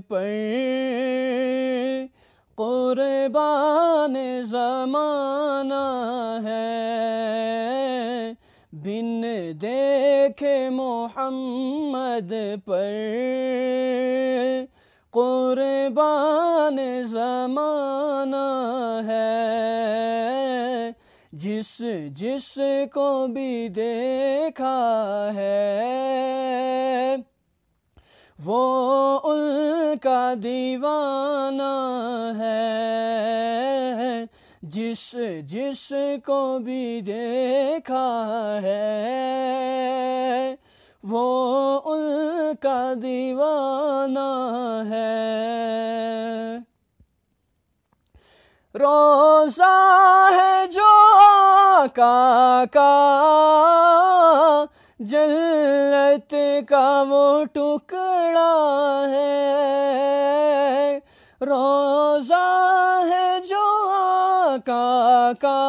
پر قربان زمانہ ہے، بن دیکھے محمد پر قربان زمانہ ہے، جس جس کو بھی دیکھا ہے وہ ان کا دیوانہ ہے، جس جس کو بھی دیکھا ہے وہ ان کا دیوانہ ہے۔ روزہ ہے جو آقا کا جنت کا وہ ٹکڑا ہے، روزہ ہے جو آقا کا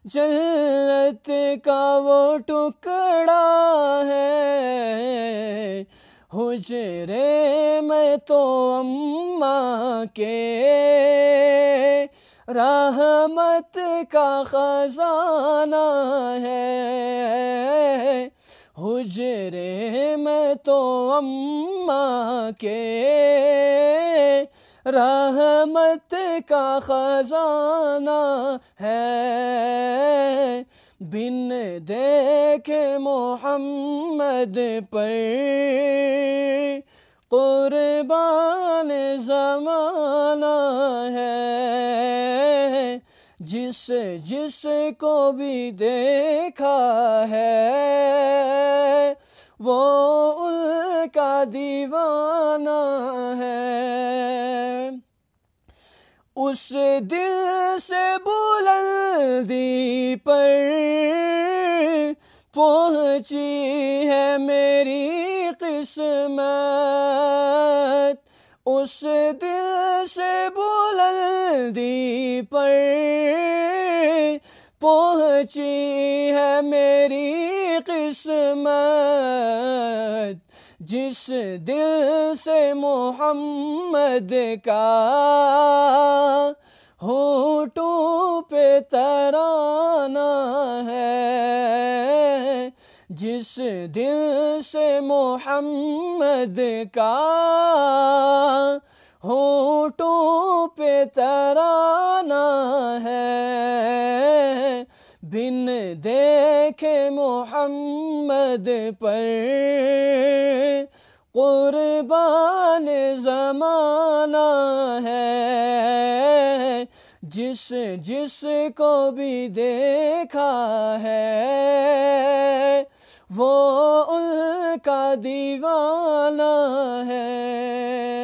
جنت کا وہ ٹکڑا ہے، حجرے میں تو اماں کے رحمت کا خزانہ ہے، حجرے میں تو اماں کے رحمت کا خزانہ ہے، بن دیکھے محمد پر قربان زمانہ ہے، جس جس کو بھی دیکھا ہے وہ ان کا دیوانہ ہے۔ اس دل سے بلندی پر پہنچی ہے میری قسمت، اس دل سے بلندی پر پہنچی ہے میری قسمت، جس دل سے محمد کا ہونٹوں پہ ترانہ ہے، جس دل سے محمد کا ہونٹوں پہ ترانہ ہے، بن دیکھے محمد پر قربان زمانہ ہے، جس جس کو بھی دیکھا ہے وہ ان کا دیوانہ ہے۔